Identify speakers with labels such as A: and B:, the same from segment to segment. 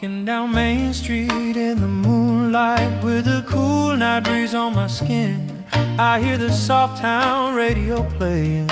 A: Walking down Main Street in the moonlight with a cool night breeze on my skin. I hear the soft town radio playing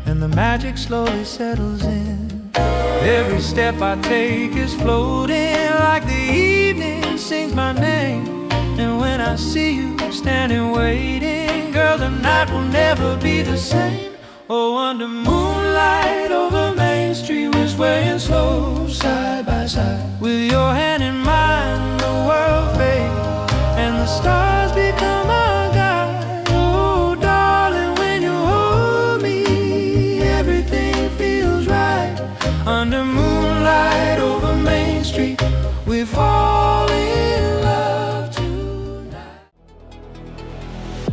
A: and the magic slowly settles in. Every step I take is floating like the evening sings my name. And when I see you standing waiting, girl, the night will never be the same. Oh, under moonlight over Main Street, we're swaying slow side by side. With your hand in mine, the world fades and the stars become our guide. Oh, darling, when you hold me, everything feels right. Under moonlight over Main Street, we fall in love tonight.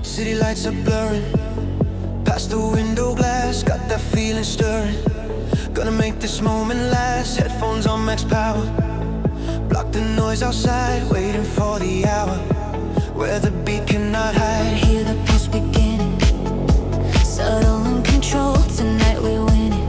A: City lights are blurring past the window glass, got that feeling stirring. Gonna make this moment last. Headphones on max power, block the noise outside, waiting for the hour where the beat cannot hide.
B: Hear the pulse beginning, subtle and controlled. Tonight we're winning,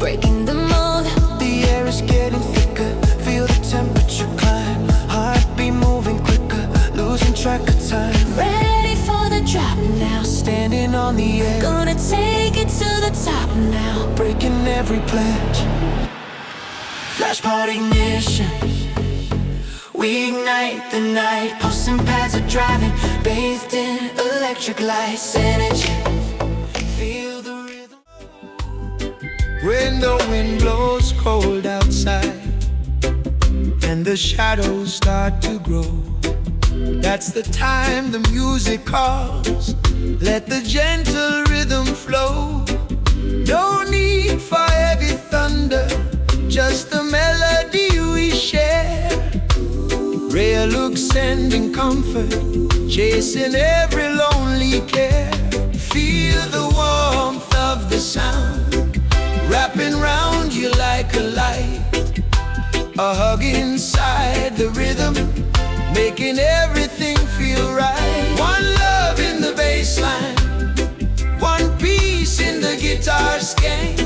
B: breaking the mold.
A: The air is getting thicker, feel the temperature climb. Heartbeat moving quicker, losing track of time.
B: Ready for the drop now,
A: standing on the edge,
B: gonna take it to the top now,
A: breaking every pledge. Flashpoint ignition, we ignite the night. Pulsing pads are driving, bathed in electric lights. Energy, feel the rhythm. When the wind blows cold outside and the shadows start to grow, that's the time the music calls. Let the gentle rhythm flow. No need for heavy thunder, just the melody we share. Rhea looks sending comfort, chasing every lonely care. Feel the warmth of the sound, wrapping round you like a light. A hug inside the rhythm, making everything feel right. One love in the bass line, one piece in the guitar skank.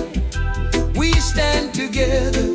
A: We stand together,